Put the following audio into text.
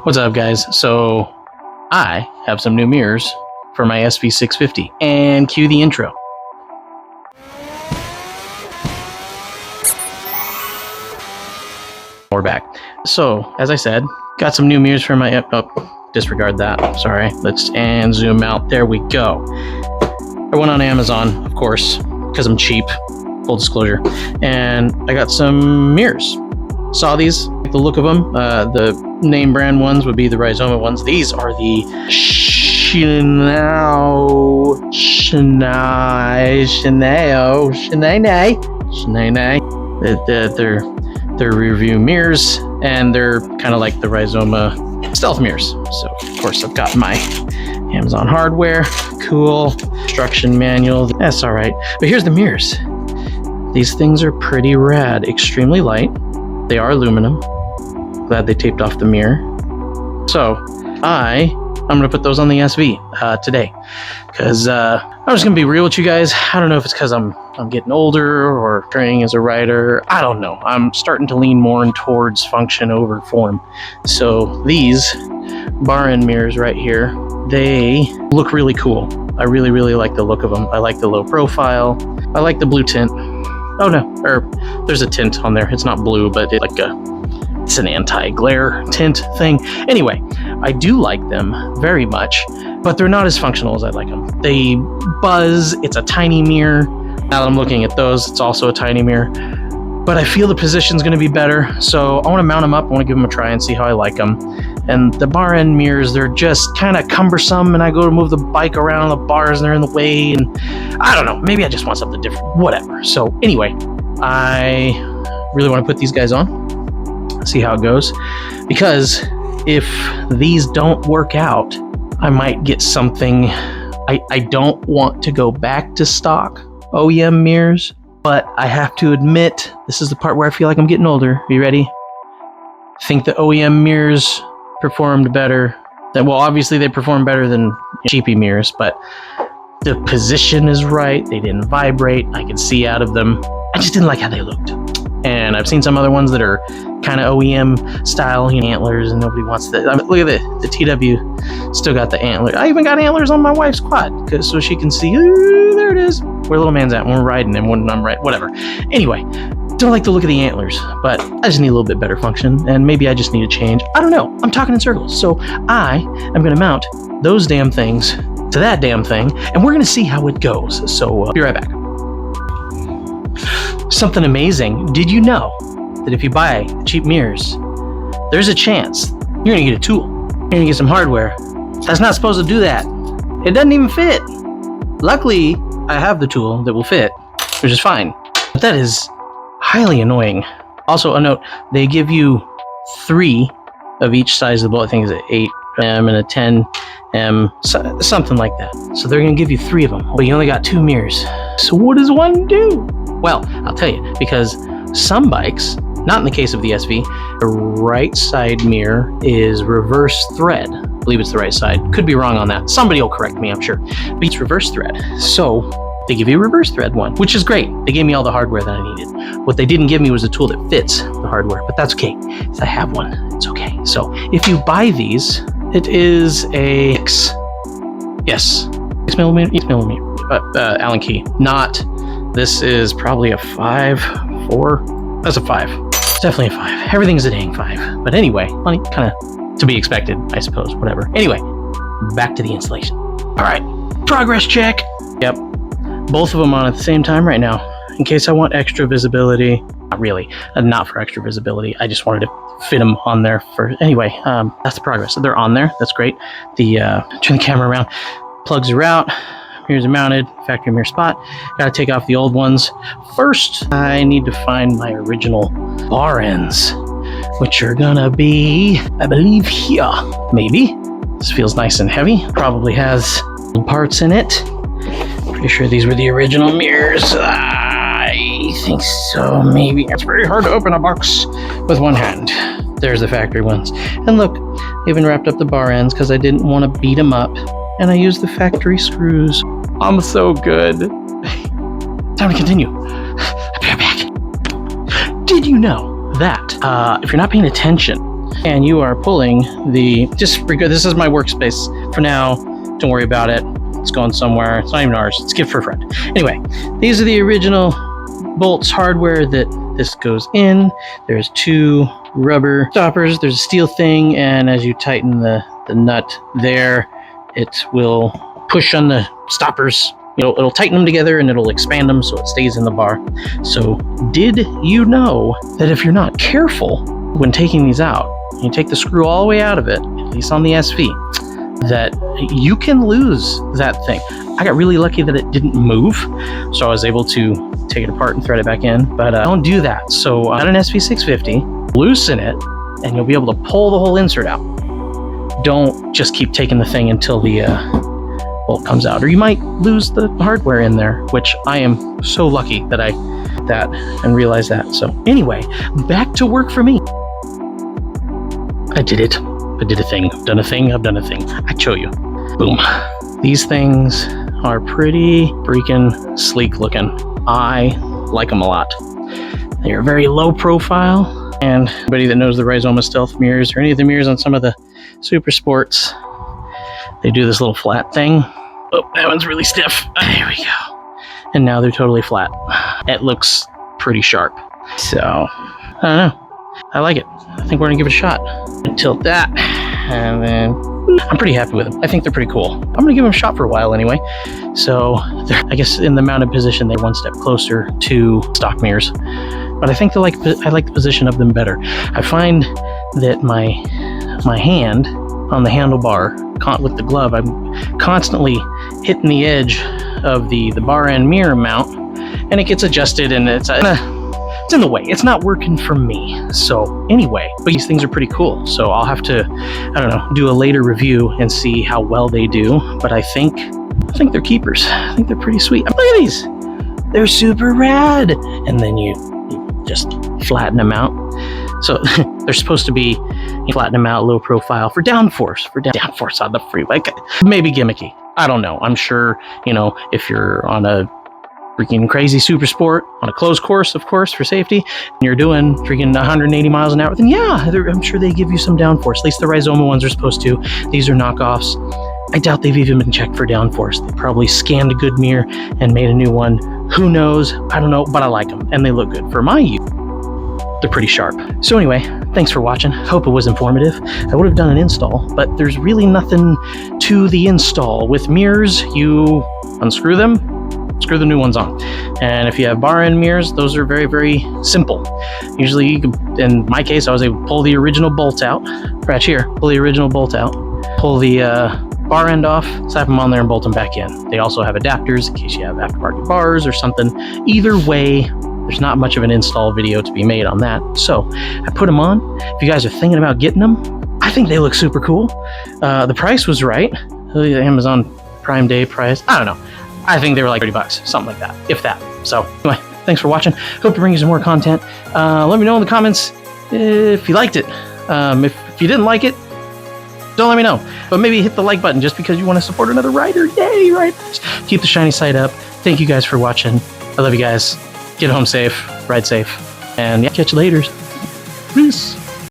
What's up, guys? So I have some new mirrors for my SV650, and cue the intro. We're back. So as I said, got some new mirrors for my disregard that, sorry. Let's zoom out. There we go. I went on Amazon, of course, because I'm cheap, full disclosure, and I got some mirrors. Saw these, like the look of them. The name brand ones would be the Rhizoma ones. These are the They're rear view mirrors, and they're kind of like the Rhizoma stealth mirrors. So of course I've got my Amazon hardware, cool, instruction manual. That's all right. But here's the mirrors. These things are pretty rad, extremely light. They are aluminum. Glad they taped off the mirror. So I'm gonna put those on the SV today, because I'm just gonna be real with you guys. I don't know if it's because I'm getting older or training as a rider. I don't know. I'm starting to lean more towards function over form. So these bar end mirrors right here, they look really cool. I really, really like the look of them. I like the low profile. I like the blue tint. Oh no, there's a tint on there. It's not blue, but it's an anti-glare tint thing. Anyway, I do like them very much, but they're not as functional as I like them. They buzz. It's a tiny mirror. Now that I'm looking at those, it's also a tiny mirror, but I feel the position's going to be better. So I want to mount them up. I want to give them a try and see how I like them. And the bar end mirrors, they're just kind of cumbersome, and I go to move the bike around the bars and they're in the way, and I don't know, maybe I just want something different, whatever. So anyway, I really want to put these guys on, see how it goes, because if these don't work out, I might get something. I don't want to go back to stock OEM mirrors, but I have to admit, this is the part where I feel like I'm getting older. Are you ready? I think the OEM mirrors performed better than, well, obviously they perform better than cheapy mirrors, but the position is right. They didn't vibrate. I could see out of them. I just didn't like how they looked. And I've seen some other ones that are kind of OEM style, antlers, and nobody wants that. Look at the TW, still got the antler. I even got antlers on my wife's quad, so she can see, ooh, there it is, where little man's at when we're riding and when I'm right, whatever. Anyway, don't like the look of the antlers, but I just need a little bit better function, and maybe I just need a change. I don't know. I'm talking in circles. So I am going to mount those damn things to that damn thing, and we're going to see how it goes. So be right back. Something amazing. Did you know that if you buy cheap mirrors, there's a chance you're going to get a tool. You're going to get some hardware. That's not supposed to do that. It doesn't even fit. Luckily, I have the tool that will fit, which is fine. But that is highly annoying. Also, a note, they give you 3 of each size of the bolt. I think it's an 8M and a 10M, something like that. So they're going to give you 3 of them, but you only got 2 mirrors. So what does one do? Well, I'll tell you, because some bikes, not in the case of the SV, the right side mirror is reverse thread. I believe it's the right side. Could be wrong on that. Somebody will correct me, I'm sure. But it's reverse thread. So they give you a reverse thread one, which is great. They gave me all the hardware that I needed. What they didn't give me was a tool that fits the hardware, but that's okay. I have one. It's okay. So if you buy these, it is a 6. Yes, 6 millimeter Allen key. Not, this is probably a 5, 4. That's a 5. It's definitely a 5. Everything's a dang 5. But anyway, kind of to be expected, I suppose. Whatever. Anyway, back to the installation. All right, progress check. Yep, both of them on at the same time right now, in case I want extra visibility. Not really, not for extra visibility. I just wanted to fit them on there for, anyway, that's the progress. So they're on there, that's great. Turn the camera around, plugs are out, mirrors are mounted, factory mirror spot. Gotta take off the old ones. First, I need to find my original bar ends, which are gonna be, I believe, here, maybe. This feels nice and heavy, probably has parts in it. Pretty sure these were the original mirrors. I think so, maybe. It's very hard to open a box with one hand. There's the factory ones. And look, I even wrapped up the bar ends because I didn't want to beat them up. And I used the factory screws. I'm so good. Time to continue. I'll be right back. Did you know that if you're not paying attention and you are pulling the, this is my workspace for now. Don't worry about it. It's going somewhere. It's not even ours. It's a gift for a friend. Anyway, these are the original bolts hardware that this goes in. There's 2 rubber stoppers. There's a steel thing, and as you tighten the nut there, it will push on the stoppers. It'll tighten them together and it'll expand them so it stays in the bar. So did you know that if you're not careful when taking these out, you take the screw all the way out of it, at least on the SV, that you can lose that thing. I got really lucky that it didn't move, so I was able to take it apart and thread it back in, but don't do that. So I got an SV650, loosen it, and you'll be able to pull the whole insert out. Don't just keep taking the thing until the bolt comes out, or you might lose the hardware in there, which I am so lucky that I did that and realized that. So anyway, back to work for me. I did it. I did a thing. I've done a thing. I've done a thing. I show you. Boom. These things are pretty freaking sleek looking. I like them a lot. They are very low profile, and anybody that knows the Rhizoma Stealth mirrors or any of the mirrors on some of the Super Sports, they do this little flat thing. Oh, that one's really stiff. There we go. And now they're totally flat. It looks pretty sharp. So, I don't know. I like it. I think we're gonna give it a shot. Tilt that, and then I'm pretty happy with them. I think they're pretty cool. I'm gonna give them a shot for a while anyway. So I guess in the mounted position, they're one step closer to stock mirrors. But I think I like the position of them better. I find that my hand on the handlebar with the glove, I'm constantly hitting the edge of the bar end mirror mount, and it gets adjusted, and it's in the way. It's not working for me. So anyway, but these things are pretty cool. So I'll have to, I don't know, do a later review and see how well they do. But I think they're keepers. I think they're pretty sweet. Look at these. They're super rad. And then you just flatten them out. So they're supposed to be, you flatten them out, low profile for downforce, downforce on the freeway. Maybe gimmicky. I don't know. I'm sure, if you're on a freaking crazy super sport on a closed course, of course, for safety, and you're doing freaking 180 miles an hour, then yeah, I'm sure they give you some downforce. At least the Rhizoma ones are supposed to. These are knockoffs. I doubt they've even been checked for downforce. They probably scanned a good mirror and made a new one. Who knows? I don't know, but I like them, and they look good. For my use, they're pretty sharp. So anyway, thanks for watching. Hope it was informative. I would have done an install, but there's really nothing to the install. With mirrors, you unscrew them, screw the new ones on. And if you have bar end mirrors, those are very, very simple. Usually, in my case, I was able to pull the original bolt out, right here, pull the original bolt out, pull the bar end off, slap them on there and bolt them back in. They also have adapters in case you have aftermarket bars or something. Either way, there's not much of an install video to be made on that. So I put them on. If you guys are thinking about getting them, I think they look super cool. The price was right. The Amazon Prime Day price, I don't know. I think they were like $30, something like that, if that. So anyway, thanks for watching. Hope to bring you some more content. Let me know in the comments if you liked it. If you didn't like it, don't let me know. But maybe hit the like button just because you want to support another rider. Yay, riders. Keep the shiny side up. Thank you guys for watching. I love you guys. Get home safe, ride safe, and yeah, catch you later. Peace.